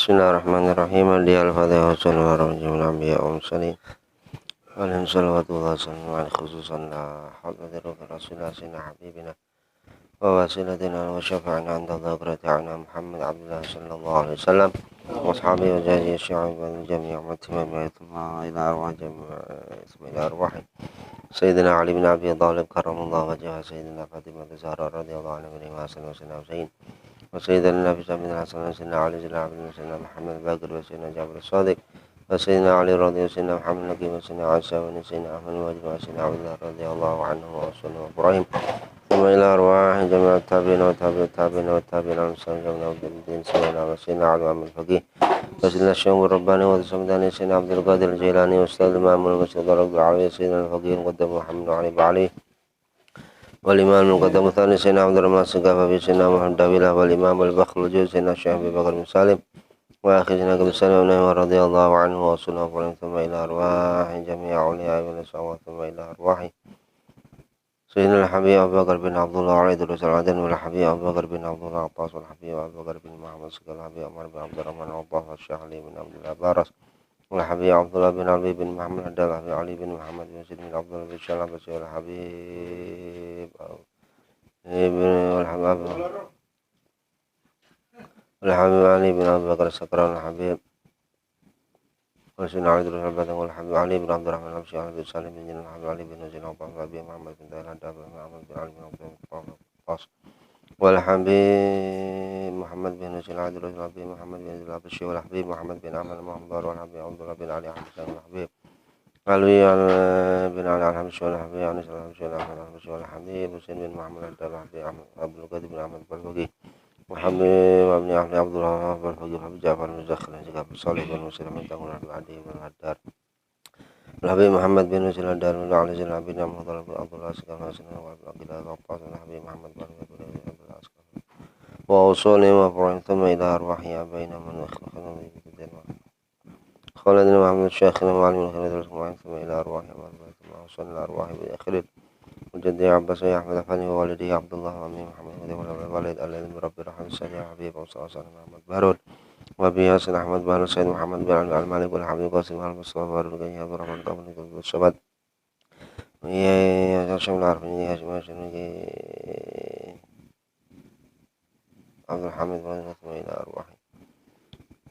Bismillahirrahmanirrahim. Al-Fatihah wa rajul anbiya wa mursalin. Alaihi salawatu wa salam khususan la hawla rasulullah sayyidina habibina wa wasilatina wa syafa'ina anta dhakrati'ana Muhammad Abdullah sallallahu alaihi wasallam wa ashabihi wa jahdi syi'ab wa jami'a ummati ila arwah ila arwah Sayyidina Ali bin Abi Thalib karramallahu wajhahu Sayyidina Fatimah Zahra radhiyallahu anha wa Sayyidina Husain وسيدنا النبي صلى الله عليه وسلم وسيدنا علي بن عبد الله وسيدنا محمد الباقر وسيدنا جابر الصادق وسيدنا علي رضي الله وسيدنا محمد النقي وسيدنا عائشة وسيدنا أحمد الواجب وسيدنا عبد الله رضي الله عنه وسيدنا إبراهيم ثم إلى أرواح جميع التابعين والتابعين والتابعين على سيدنا عبد الدين سيدنا وسيدنا علي بن الفقيه وسيدنا الشيخ الرباني وسيدنا سيدنا عبد القادر الجيلاني وأستاذ المأمون وسيدنا رضي العالمين سيدنا الفقيه مقدم محمد علي عليه والإمام المقدم الثاني سيدنا عبد الرحمن السقافي سيدنا محمد داويلة والإمام البخر الجوز سيدنا الشيخ أبي بكر بن سالم وآخر سيدنا قبل سلم رضي الله عنه وصلى ثم إلى أرواح جميع أولياء والأصحاب ثم إلى أرواح سيدنا الحبيب أبي بكر بن عبد الله عيد العدن والحبيب أبي بكر بن عبد الله عباس والحبيب أبي بكر بن محمد سكال الحبيب عمر بن عبد الرحمن عباس والشيخ علي بن عبد الله بارس والحبيب عبد الله بن علي بن محمد الدال الحبيب علي بن محمد بن سيد بن عبد الله بن شلال بن الحبيب والحبيب علي بن أبي بكر السكران الحبيب وسيدنا علي بن البدن والحبيب علي بن عبد الرحمن الحبشي الحبيب سالم بن جنان الحبيب علي بن نزيل عباس الحبيب محمد بن دايل الدال محمد بن علي بن عبد الله والحبيب محمد بن نزيل عبد الله الحبيب محمد بن نزيل الحبشي والحبيب محمد بن أحمد محمد والحبيب عبد الله بن علي حسين والحبيب علي بن علي الحبشي والحبيب عنيس الحبشي والحبشي والحبيب حسين بن محمد الدال الحبيب عبد القادر بن أحمد الفقيه وحبيب ابن أحمد عبد الله الفقيه حبيب جعفر بن زخر بن صالح بن مسلم بن تغنى بن عدي بن الهدار الحبيب محمد بن نزيل الدار بن علي زين الحبيب محمد عبد الله سكان حسين وعبد الله عباس الحبيب محمد بن وأصولهم وفروعهم ثم إلى أرواح آبائنا من أخلقنا خالدنا محمد شيخنا وعلم الخير ثم إلى أرواح ثم وصلنا إلى أرواح بآخر وجدي عباس أحمد أفني ووالدي عبد الله وأمي محمد والوالد الذي بربي رحمه سيدي حبيب وصلى الله عليه محمد بهرول وأبي حسن أحمد بهرول سيد محمد بن علي المالك والحبيب قاسم المصطفى بهرول غني عبد الرحمن قبل الشباب يا شمل عارفين يا جماعة عبد الحميد ثم إلى أرواح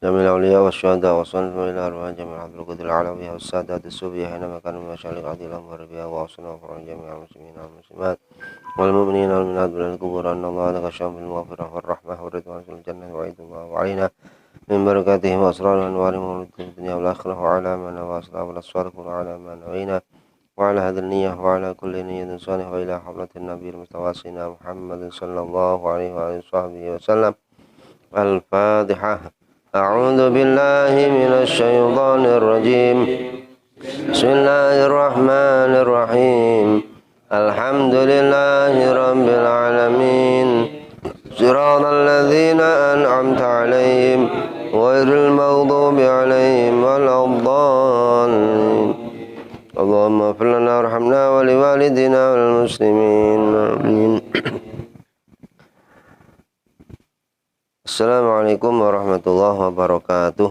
جميع الأولياء والشهداء وصلنا إلى أرواح جميع عبد القدر العلوية والسادات الصوفية حينما كانوا من مشارق عدي الأنوار بها وأوصلنا وفرعا جميع المسلمين والمسلمات والمؤمنين والمؤمنات من القبور أن الله لغشاهم بالمغفرة والرحمة والرضوان في الجنة وعيد الله علينا من بركاتهم وأسرار وأنوارهم في الدنيا والآخرة وعلى ما نوى أصحاب الأسفار وعلى ما نوينا وعلى هذه النية وعلى كل نية صالحة وإلى حضرة النبي المصطفى سيدنا محمد صلى الله عليه وآله وصحبه وسلم. الفاتحة. أعوذ بالله من الشيطان الرجيم. بسم الله الرحمن الرحيم. الحمد لله رب العالمين. صراط الذين أنعمت عليهم غير المغضوب عليهم ولا الضالين. اللهم اغفر لنا وارحمنا ولوالدنا والمسلمين آمين. Assalamualaikum warahmatullahi wabarakatuh.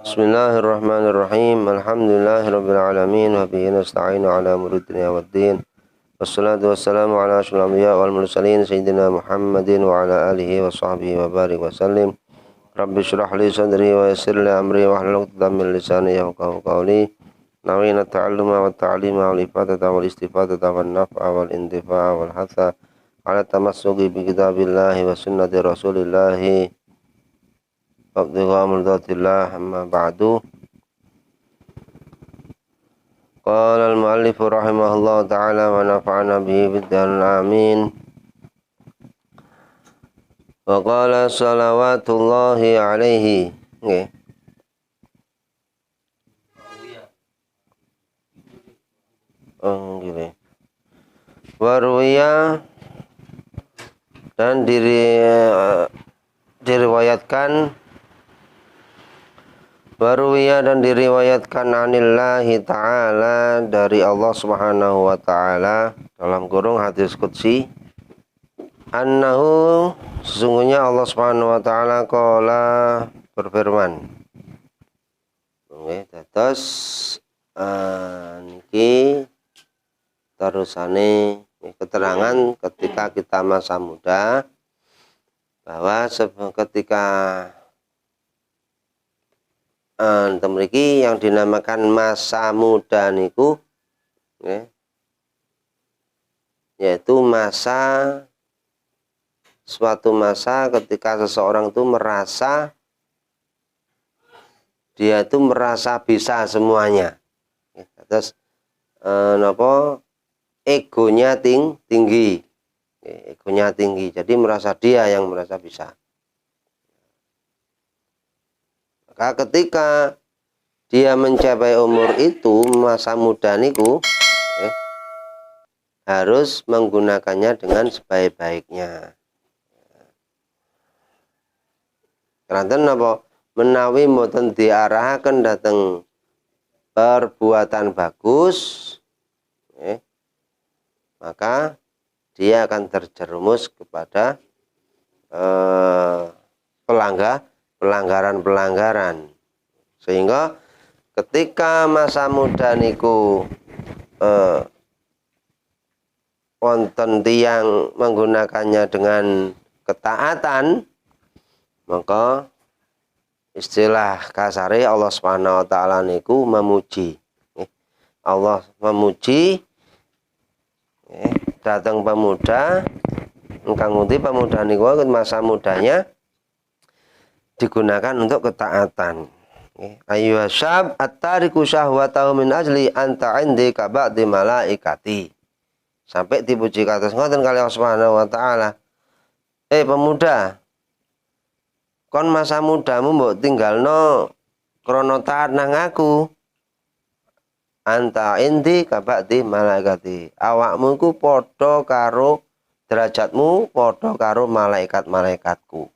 Bismillahirrahmanirrahim. Alhamdulillahirabbil alamin wa bihi nasta'inu ala umuri dunya waddin. Wassalatu wassalamu ala asyrafil anbiya wal mursalin sayyidina Muhammadin wa ala alihi wa sahbihi wa barik wa sallim. Rabbi syrah li sadri wa yassir li amri wa hlul 'uqdatam min lisani yafqahu qawli. Nawina ta'alluma wa ta'lima wal ifadata wal istifadata wan naf'a wal intifa'a wal hatha ala tamassuki bi kitabillahi wa sunnati rasulillahi wabtigha murdatillah amma ba'du. Qala al-muallif rahimahullah ta'ala wa nafa'ana bihi fid darin amin. Wa qala salawatullahi alaihi. Nggih. Oh, nggih. Waruya dan diriwayatkan dan diriwayatkan anillahi ta'ala dari Allah subhanahu wa ta'ala dalam kurung hadis qudsi annahu sesungguhnya Allah Subhanahu wa taala qala berfirman. Nggih, dados niki terusane keterangan ketika kita masa muda bahwa ketika mriki yang dinamakan masa muda niku yaitu suatu masa ketika seseorang itu merasa bisa semuanya. Terus egonya tinggi. Egonya tinggi. Jadi merasa dia yang merasa bisa. Maka ketika dia mencapai umur itu, masa muda niku harus menggunakannya dengan sebaik-baiknya. Keranten napa menawi mboten diarahaken dhateng perbuatan bagus, maka dia akan terjerumus kepada pelanggaran-pelanggaran. Sehingga ketika masa muda niku wonten tiyang menggunakannya dengan ketaatan, maka istilah kasare Allah Subhanahu wa taala niku memuji. Allah memuji datang pemuda ingkang ngunti pemuda niku masa mudanya digunakan untuk ketaatan. Ayyuha syab at-tariku syahwatahu min ajli anta indi ka ba'di malaikati. Sampai dipuji kados ngoten kali Allah Subhanahu wa taala. Pemuda, kon masa mudamu mbok tinggalno krana taat nang aku. Anta indi ka ba'di malaikati. Awakmu iku padha karo derajatmu padha karo malaikat-malaikatku.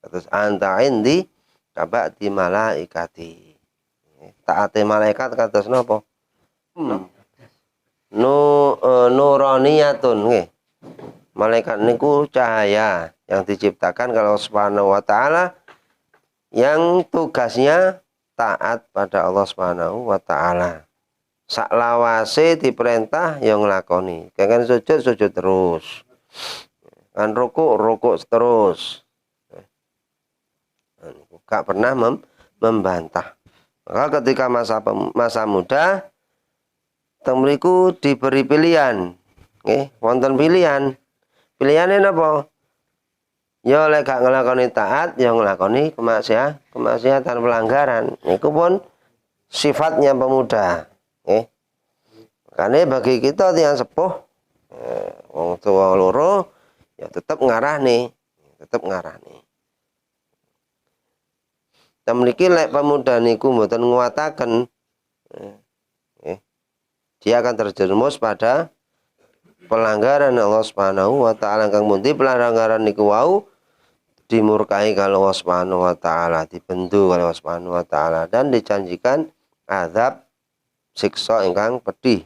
Terus anta indi kabati malaikati. Taate malaikat kados napa? Nuraniyatun nggih. Malaikat niku cahaya yang diciptakan kalau Subhanahu wa taala yang tugasnya taat pada Allah Subhanahu wa taala. Saklawase diperintah yang nglakoni. Kan sujud terus. Kan rukuk terus. Gak pernah membantah. Maka ketika masa muda temriku diberi pilihan. Wonten pilihan. Pilihane napa? Ya lek gak nglakoni taat, ya nglakoni kemaksiatan pelanggaran. Niku pun sifatnya pemuda. Makanya bagi kita yang sepuh wong tua loro ya tetap ngarahne. Temriki lek pemuda niku mboten nguataken dia akan terjerumus pada pelanggaran Allah Subhanahu wa taala kang mundi pelanggaran niku wau dimurkai kalau Allah Subhanahu wa taala, dibendu kalau Allah Subhanahu wa taala dan dijanjikan azab siksa ingkang pedih.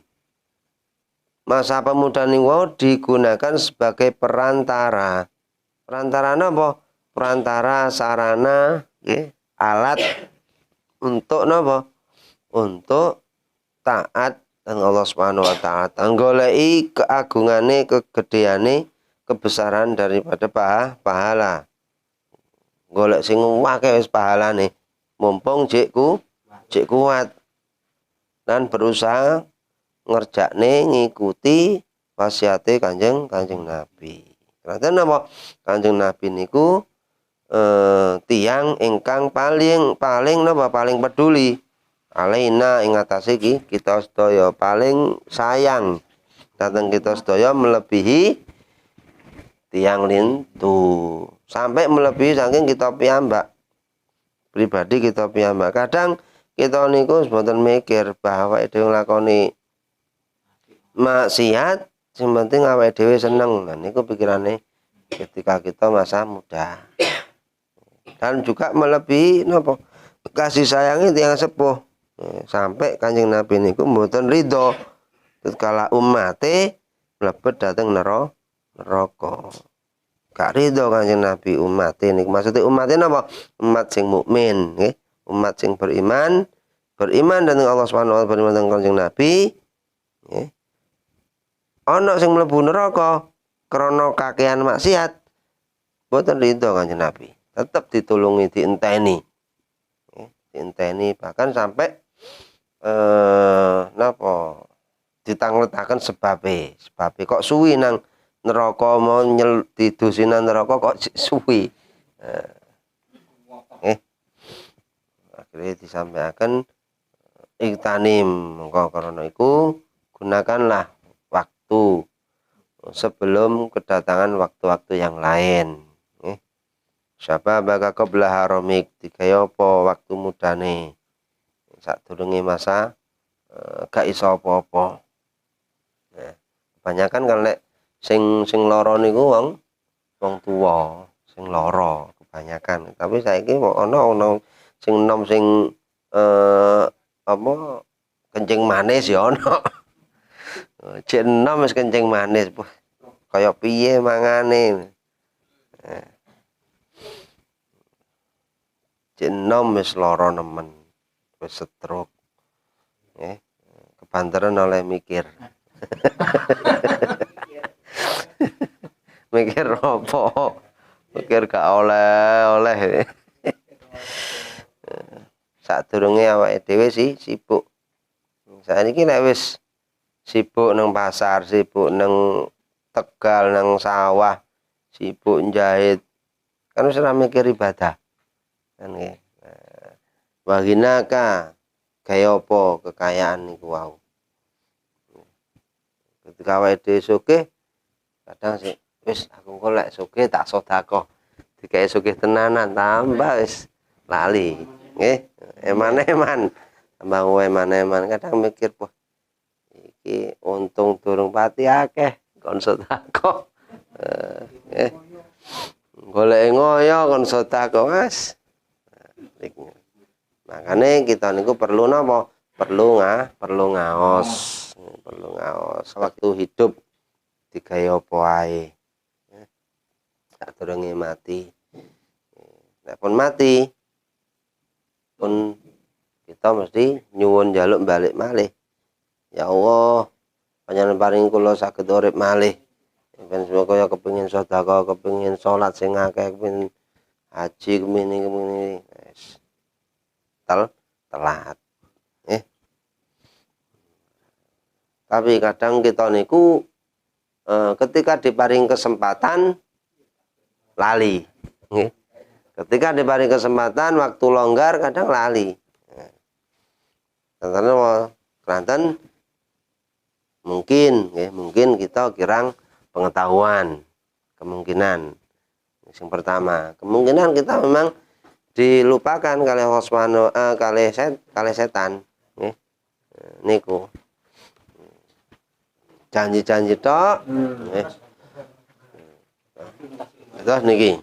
Masa pemuda niku digunakan sebagai perantara. Perantara napa? Perantara sarana alat untuk napa? Untuk taat dan Allah Subhanahu wa taala. Tanggolei keagungane, kegedeane, kebesaran daripada pahala. Golek sing akeh wis pahalane. Mumpung jek kuat. Dan berusaha ngerjakne ngikuti wasiate Kanjeng Nabi. Karena napa? Kanjeng Nabi niku tiang ingkang paling napa paling peduli alaina ing atase kita sedaya paling sayang dateng kita sedaya melebihi tiang lintu sampai melebihi saking kita piyambak pribadi kita piyambak. Kadang kita niku mboten mikir bahwa dhewe nglakoni maksiat sing penting awake dhewe seneng. Nah niku pikirane ketika kita masa muda. Dan juga melebihi napa kasih sayangnya tiyang sepuh sampai Kanjeng Nabi niku mboten ridho tatkala umate mlebet dhateng neraka. Gak rido Kanjeng Nabi umat ini. Maksudnya umat ini apa? Umat sing mukmin, nggih. Umat sing beriman dhateng Allah Subhanahu wa taala, beriman dhateng Kanjeng Nabi, nggih. Ana sing mlebu neraka krana kakehan maksiat, boten rido Kanjeng Nabi. Tetep ditulungi, dienteni. Nggih, dienteni bahkan sampai napa? Ditangletaken sebabe kok suwi nang neraka mau didusinan neraka kok suwi. Akhirnya disampaikan iktanim, mengko karena iku gunakanlah waktu sebelum kedatangan waktu-waktu yang lain. Siapa bakal qabla haramik, digaya apa waktu mudane sadurunge masa gak iso apa-apa. Kebanyakan kan lek sing lara niku wong tuwa sing lara kebanyakan. Tapi saiki ana sing enom sing apa kencing manis ya ana. Cek enom wis kencing manis. Kaya piye mangane. Cek enom wis lara nemen. Wis stroke. Kebanteran oleh mikir. Mikir apa? Mikir gak oleh. Sadurunge awake dhewe sibuk. Saiki nek wis sibuk nang pasar, sibuk nang Tegal, nang sawah, sibuk njahit, kan wis ora mikir ibadah. Kan nggih. Wahinaka gaya apa kekayaan niku wau. Ketika awake dhewe sugih, kadang sih wis aku kok lek sugih tak sedekah. Dikae sugih tenanan tambah wis lali. Nggih, eman-eman. Tambah eman-eman kadang mikir, wah iki untung durung pati akeh kon sedekah. Nggih. Golek ngoyo kon sedekah wis. Makane kita niku perlu napa? Perlu ngaos. Perlu ngaos waktu hidup digaya apa ae. Sadurunge mati. Nek pun mati pun kita mesti nyuwun njaluk balik malih. Ya Allah, panjenengan paring kula saged urip malih. Ben kaya kepengin sedekah, kepengin salat sing akeh, kepengin haji, kepengin wis telat. Tapi kadang kita niku ketika diparing kesempatan lali. Ketika diparing kesempatan waktu longgar kadang lali. Karena keranten mungkin kita kirang pengetahuan, kemungkinan. Yang pertama, kemungkinan kita memang dilupakan kali Allah Subhanahu kali setan. Niku. Janji-janji tok. Terus niki.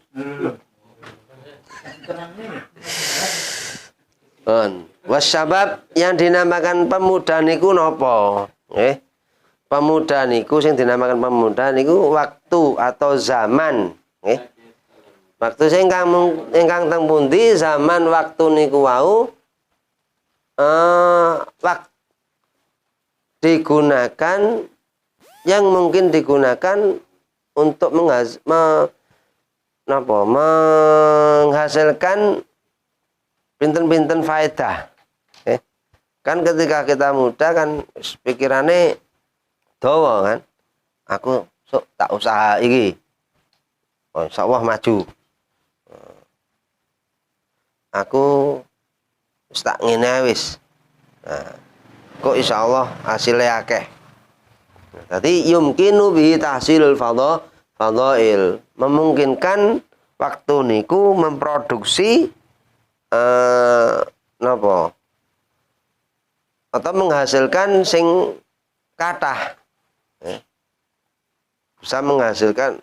Wasyabab yang dinamakan pemuda niku napa? Pemuda niku sing dinamakan pemuda niku waktu atau zaman, nggih. Waktu sing ingkang teng pundi zaman waktu niku wau digunakan yang mungkin digunakan untuk menghasilkan pinten-pinten faedah. Kan ketika kita muda kan pikirannya dawa kan. Aku tak usaha iki. Oh, insyaallah maju. Aku wis tak ngene wis. Kok insyaallah hasilnya akeh. Tadi yumkinu bihi tahsilul fadhail, memungkinkan waktu niku memproduksi atau menghasilkan sing kathah. Bisa menghasilkan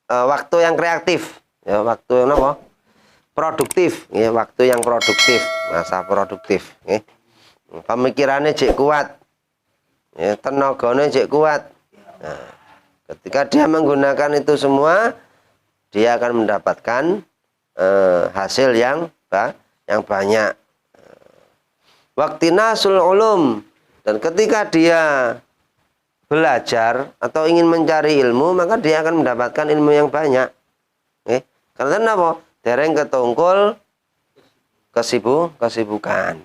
waktu yang kreatif, ya, waktu yang produktif, ya, waktu yang produktif, masa produktif, ya. Pemikirannya jek kuat, ya, tenagane jek kuat. Nah, Ketika dia menggunakan itu semua, dia akan mendapatkan hasil yang banyak. Waqtinasul ulum, dan ketika dia belajar atau ingin mencari ilmu, maka dia akan mendapatkan ilmu yang banyak. Karena apa? Dereng ketungkul kesibukan.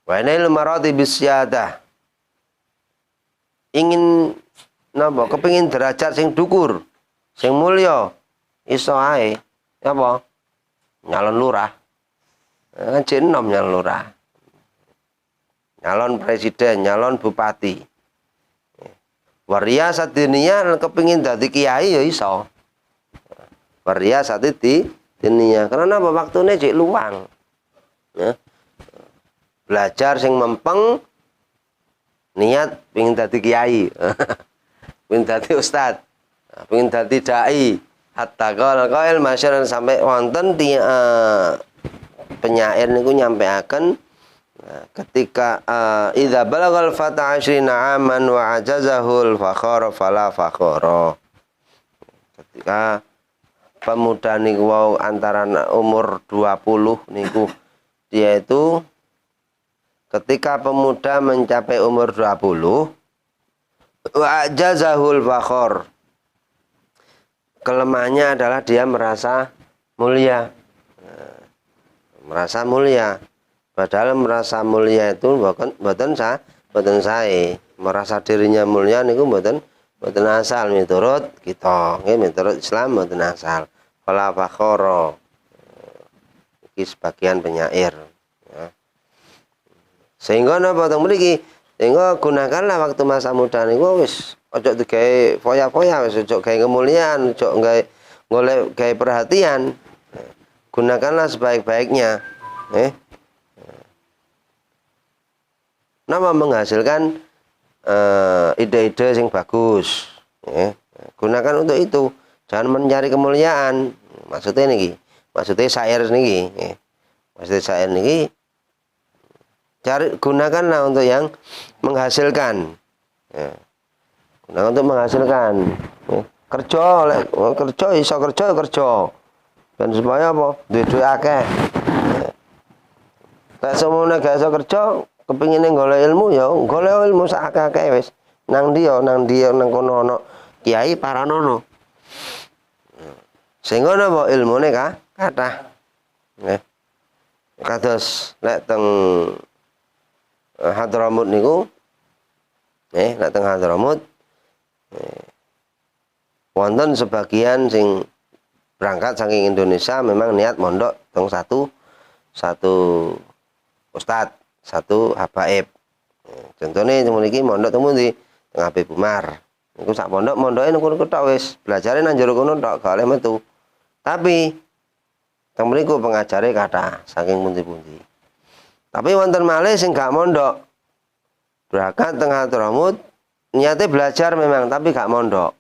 Wa nail maratibis syahadah. Ingin napa? Kepingin derajat sing dhuwur, sing mulya, iso ae apa? Nyalon lurah. Kan nom nyalon lurah. Nyalon presiden, nyalon bupati. Waria dunia kepingin dadi kiai ya iso. Waria dunia. Karena apa? Waktune cek luang. Ya. Belajar sing mempeng, niat pengin dadi kiai. Pengin dadi ustad. Pengin dadi dai. Hatta qail masyarakat sampai wonten penyair niku nyampeaken ketika idza balagal fata 20 aman wa ajazahul fakhara fala fakhara. Ketika pemuda niku wau antara umur 20 niku, dia itu ketika pemuda mencapai umur 20 wa ajazahul fakhar, kelemahannya adalah dia merasa mulia. Merasa mulia, padahal merasa mulia itu mboten sae. Merasa dirinya mulia niku mboten asal miturut kita, nggih miturut Islam mboten asal. Fala fakhara. Iki sebagian penyair, ya. Sehingga napa teng mriki, sehingga gunakanlah waktu masa muda niku wis ojo digawe foya-foya, wis ojo gawe kemuliaan, ojo golek gawe perhatian. Gunakanlah sebaik-baiknya. Nama menghasilkan ide-ide yang bagus. Gunakan untuk itu. Jangan mencari kemuliaan. Maksudnya niki, maksudnya syair niki. Maksudnya syair niki, gunakanlah untuk yang menghasilkan. Gunakan untuk menghasilkan. Kerja iso kerja. Dan supaya apa? Duit akeh. Lek semono gak iso kerja, kepingine golek ilmu ya golek ilmu sak akeh-akeh wis. Nang dia nang kono ana kiai paranono. Sehingga napa ilmune kathah. Nggih. Kados lek teng Hadramut niku lek teng Hadramut wonten sebagian sing berangkat saking Indonesia memang niat mondok teng satu ustad, satu habaib. Contohnya mriki mondok teng pundi? Teng Habib Umar. Niku sak pondok mondoke niku tok wis, belajare nang jero kono tok gak oleh metu. Tapi teng mriku pengajare kathah saking pundi-pundi. Tapi wonten malih sing gak mondok. Berangkat teng Hadramut, niate belajar memang tapi gak mondok.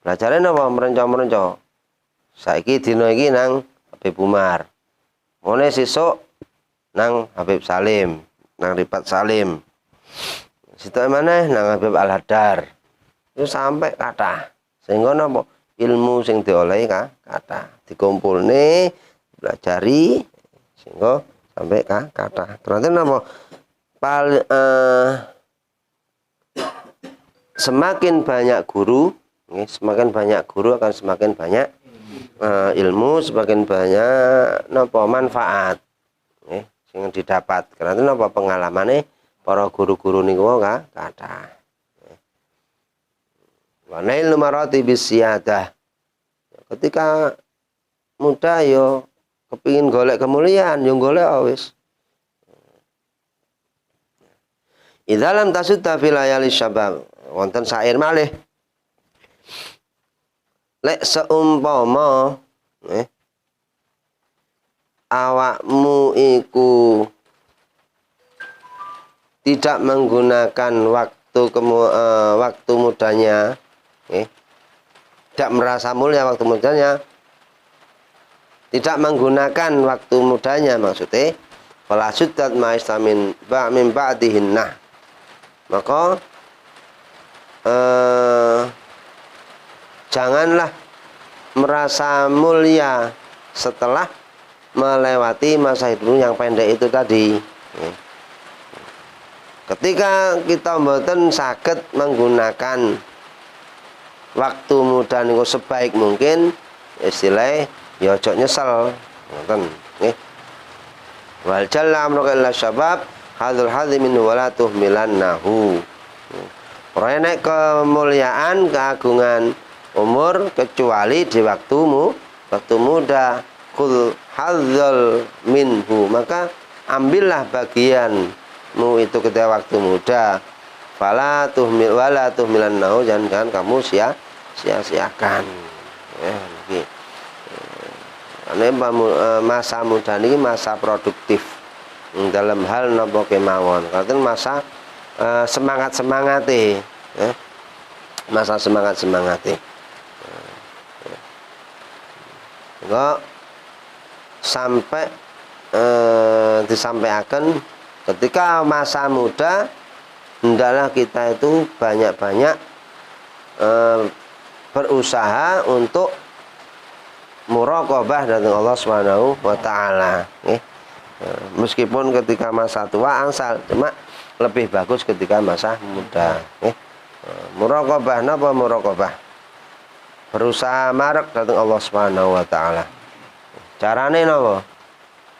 Belajare napa? Merenca-merenca. Saiki dina iki nang Habib Umar. Mone sesuk nang Habib Salim, nang Rifat Salim. Sitok maneh nang Habib Al-Hadar. Itu sampai kathah. Sehingga napa? Ilmu sing diolehi kathah. Dikumpulne, belajari sehingga sampai kathah. Terus napa? Semakin banyak guru, semakin banyak guru akan semakin banyak ilmu, semakin banyak napa manfaat sing didapat. Karena napa pengalamane para guru-guru niku kathah. Wa nail maratibis siyadah. Ketika muda yo kepingin golek kemuliaan, yo golek wis. Idza lam tasudda fil layali syabab. Wonten syair malih. Lek seumpama awakmu iku tidak menggunakan waktu mudanya, tidak merasa mulia waktu mudanya, tidak menggunakan waktu mudanya maksudnya, fala suddat ma'istamin ba'min ba'dihinnah, maka janganlah merasa mulia setelah melewati masa hidup yang pendek itu tadi. Ketika kita mboten saged menggunakan waktu muda niku sebaik mungkin, istilahnya ya ojo nyesel, ngoten nggih. Wal jalla amruka illa syabab hadzal hadzi minhu wala tuhmilannahu. Ora enek kemuliaan, keagungan umur kecuali di waktu muda. Khul hadzal minhu, maka ambillah bagianmu itu ketika waktu muda. Fala tuhmil wala tuhmilannahu, jangan kamu sia-siakan. Masa muda ini masa produktif dalam hal napa kemawon. Katen masa semangat-semangate, masa semangat-semangate. Enggak sampai disampaikan ketika masa muda hendaklah kita itu banyak-banyak berusaha untuk muraqabah dari Allah Subhanahu wa taala, meskipun ketika masa tua angsal, cuma lebih bagus ketika masa muda. Muraqabah napa muraqabah? Berusaha marek dari Allah Subhanahu wa taala. Carane napa?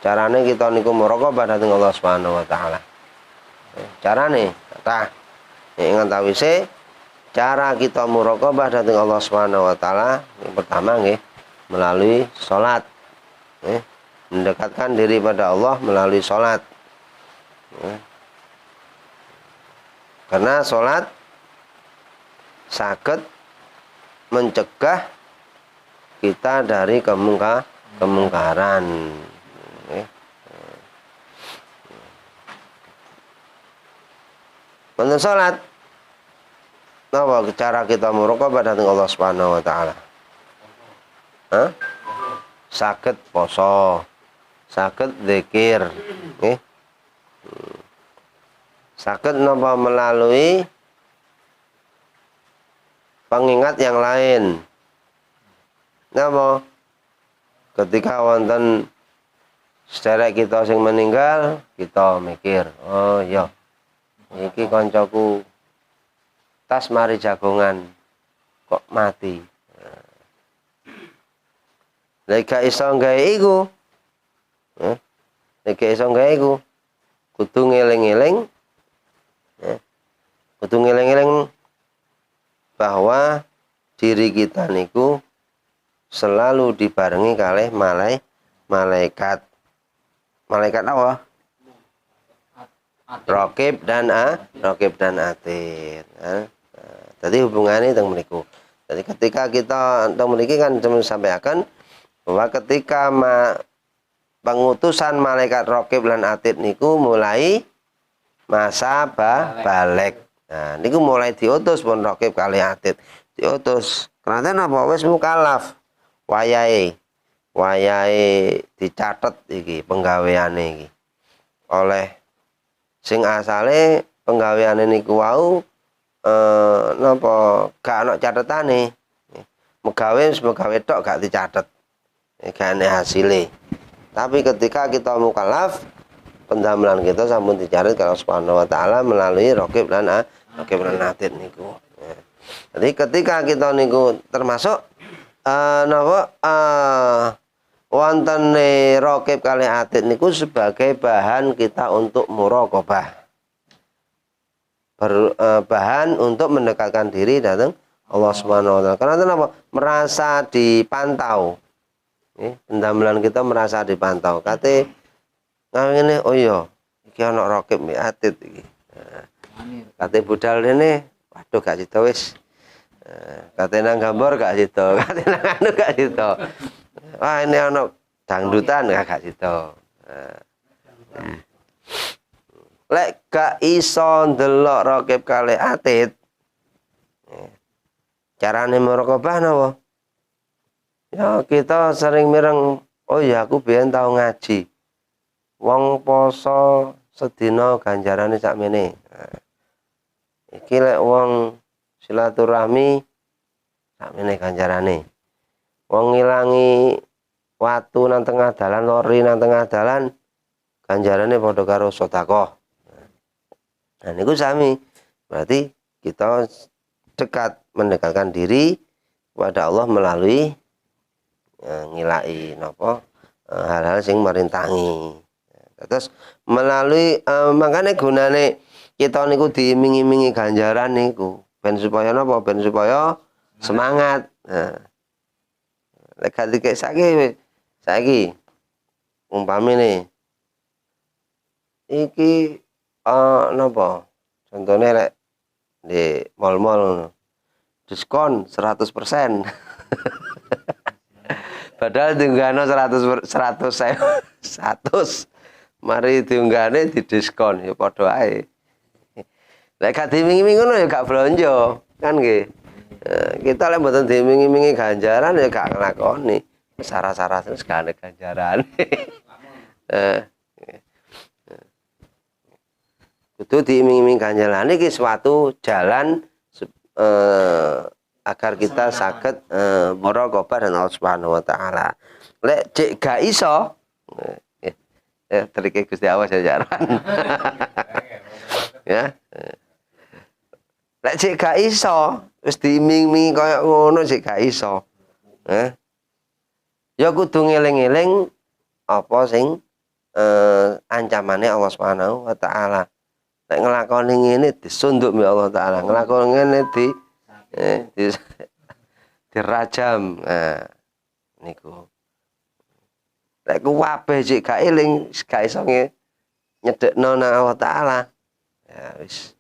Carane kita niku muraqabah dari Allah Subhanahu wa taala. Carane tah ingat tawise cara kita muraqabah dari Allah Subhanahu wa taala yang pertama nggih melalui salat. Mendekatkan diri pada Allah melalui salat. Karena salat saged mencegah kita dari kemungkaran. Untuk salat, apa cara kita muraqabah dari Allah Subhanahu wa taala? Saged poso, saged zikir, saged napa melalui pengingat yang lain. Napa? Ketika wonten sederek kita sing meninggal, kita mikir, oh iya, iki koncoku tas mari jagongan kok mati. Lek gak iso gawe iku, lek gak iso gawe iku, kudu ngeling-eling, kudu ngeling-eling bahwa diri kita niku selalu dibarengi kalih malaikat. Malaikat apa? Raqib dan Atid. Jadi hubungannya teng mriku. Jadi ketika kita teng mriki kan sampaikan bahwa ketika pengutusan malaikat Raqib dan Atid niku mulai masa balik. Nah, niku mulai diutus pun Raqib kali Atid. Diutus. Karena apa wis mukallaf. Wayahe dicatet iki penggaweane iki. Oleh sing asale penggaweane niku wau napa gak ana catetane. Megawe tok gak dicatet. Gak ana hasile. Tapi ketika kita mukallaf, pendamelan kita sampun dicatet kalau Subhanahu wa taala melalui Raqib dan Atid niku. Jadi ketika kita niku termasuk wontene Raqib kali Atid niku sebagai bahan kita untuk muraqabah. Bahan untuk mendekatkan diri datang Allah Subhanahu wa taala. Karena kenapa? Merasa dipantau. Pendamelan kita merasa dipantau. Kate ngene oh iya iki ana Raqib mbek Atid iki. Kate budal rene waduh gak sida wis. Kate nang gambar gak sida, kate nang anu gak sida. Wah ini ana dangdutan gak sida. Lek gak iso ndelok Raqib kali Atid, carane muraqabah napa? Ya kita sering mireng, oh ya aku biyen tau ngaji. Wong poso sedina ganjarane sakmene. Iki lek wong silaturahmi sakmene ganjarane. Wong ngilangi watu nang tengah dalan, lori nang tengah dalan, ganjarane padha karo sedekah. Nah niku sami. Berarti kita dekat, mendekatkan diri kepada Allah melalui ngilai napa hal-hal sing merintangi. Terus melalui makanya gunane kita niku diiming-imingi ganjaran niku ben supaya napa? Ben supaya semangat. Nah, lek gak dikek saiki umpamine iki napa? Contohnya lek di mall-mall diskon 100%. Padahal diunggahno 100 mari diunggahne di diskon ya padha ae. Lek gak diiming-imingi ngono ya gak blonjo, kan nggih. Kita lek mboten diiming-imingi ganjaran ya gak nglakoni. Sarah-sarah terus gak ada ganjaran. Kudu diiming-imingi ganjaran iki suatu jalan agar kita saged muraqabah dan Allah Subhanahu wa taala. Lek cek gak iso trike Gusti Allah jajaran. Ya. Lek cek gak iso wis diiming-imingi kaya ngono cek gak iso. Ya kudu ngeling-eling apa sing ancamane Allah Subhanahu wa taala. Nek nglakoni ngene disunduk mbek Allah taala, nglakoni ngene dirajam. Nah, niku. Lek ku kabeh cek gak eling, gak iso nyedekno nang Allah taala. Ya wis.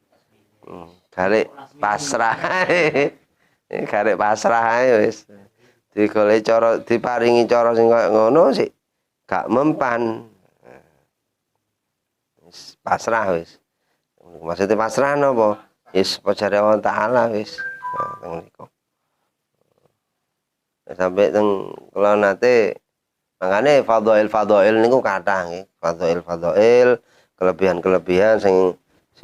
Garek pasrah ae. Garek pasrah ae wis. Digoleki cara, diparingi cara sing kaya ngono sik gak mempan. Wis pasrah wis. Maksudnya pasrah napa? Wis pojare Allah taala wis. Nah, teng niku. Sampai teng kula nate makane fadhail niku kathah nggih. Fadhail, kelebihan-kelebihan sing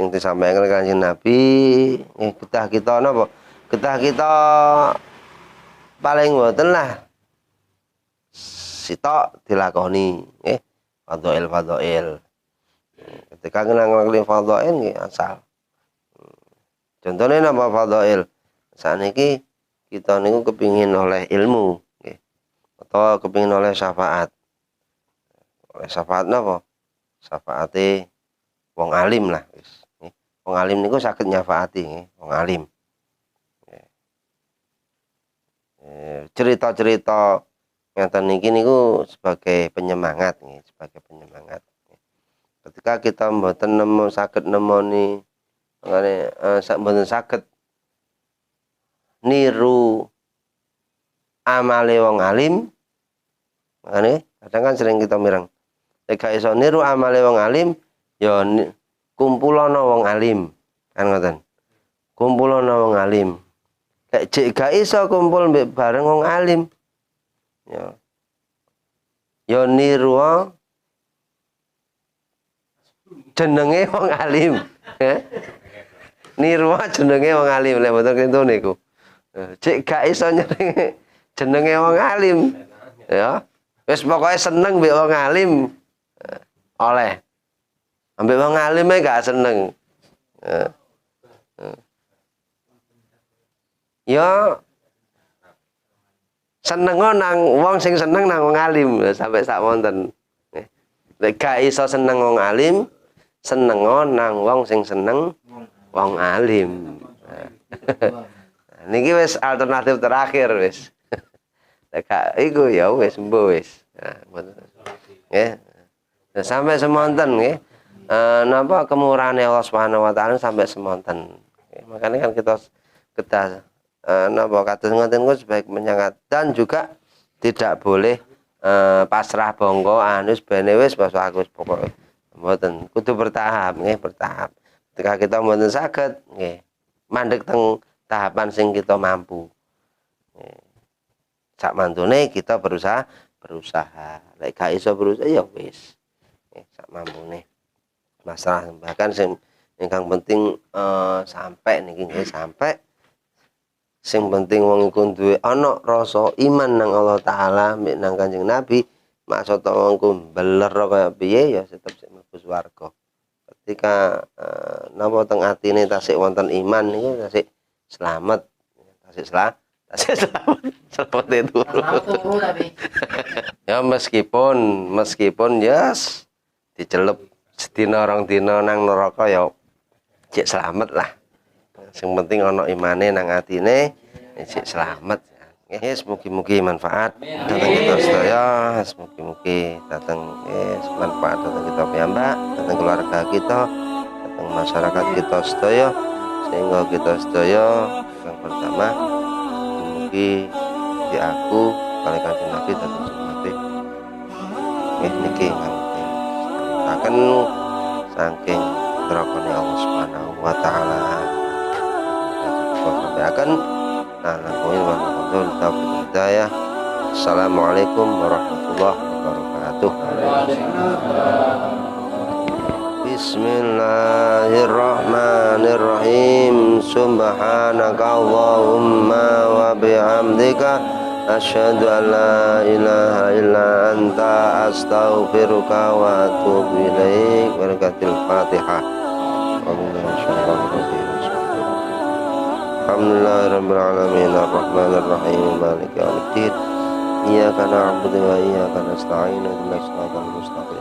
disampaikan Kanjeng Nabi nggih kita napa? Kita paling mboten lah sitok dilakoni nggih fadhail. Ketika nglakoni fadhail nggih asal. Contohnya napa fadhail? Saniki kita niku kepingin oleh ilmu nggih. Atau kepingin oleh syafaat. Oleh syafaat napa? Syafaate wong alim lah wis. Wong alim niku saged nyafaati nggih, wong alim. Cerita-cerita ngeten niki niku sebagai penyemangat nggih, sebagai penyemangat. Ketika kita mboten saged nemoni mangane mboten saged niru amale wong alim, makane kadang kan sering kita mireng. Nek gak iso niru amale wong alim, ya kumpulana wong alim, kan ngoten. Kumpulana wong alim. Lek gak iso kumpul mbek bareng wong alim, ya niru jenenge wong alim. Niru jenenge wong alim lek mboten kintu niku. Cek gak iso nyering jenenge wong alim. Ya. Wis pokoke seneng mbek wong alim. Oleh. Ambek wong alim gak seneng. Ya seneng nang wong sing seneng nang wong alim sampai sak wonten. Lek gak iso seneng wong alim, seneng nang wong sing seneng wong alim. Niki wis alternatif terakhir wis. Lek iku ya wis mbuh wis. Nggih. Sampai semonten nggih. Napa kemurahane Allah Subhanahu wa taala sampai semonten. Makanya kan kita napa kados ngoten ku sebaik menyangat dan juga tidak boleh pasrah bongko anus bene wis basa aku wis pokoke. Mboten, kudu bertahap nggih, bertahap. Ketika kita mboten saged nggih, mandek teng tahapan sing kita mampu. Sak mantune kita berusaha. Lek gak iso berusaha ya wis. Sak mampune. Masalah bahkan sing ingkang penting sampai niki nggih sampai Sing penting wong iku duwe ana rasa iman nang Allah taala mbek nang Kanjeng Nabi, maksud wong iku beler kaya piye ya tetep sik mlebu swarga. Ketika napa teng atine tasik wonten iman niku tasik selamat. Tasik selamat. Selamat itu. Ya meskipun yes dicelup sedina orang dina nang neraka ya cek selamat lah. Yang penting ana imane nang atine cek selamat. Nggih, mugi-mugi manfaat datang kita sedaya, mugi-mugi datang manfaat datang kita piyambak, datang keluarga kita, datang masyarakat kita sedaya sehingga kita sedaya yang pertama mugi di aku kali Kanjeng Nabi datang sumate. Nggih niki akan saking nerakane Allah Subhanahu wa taala. Akan Assalamualaikum warahmatullahi wabarakatuh. Bismillahirrahmanirrahim. Subhanaka Allahumma wa bihamdika asyhadu an la ilaha illa anta astaghfiruka wa atubu ilaik. Barakatil Fatihah. Alhamdulillahirabbil alamin arrahmanir rahim maliki yaumiddin iyyaka na'budu wa iyyaka nasta'in ihdinas siratal mustaqim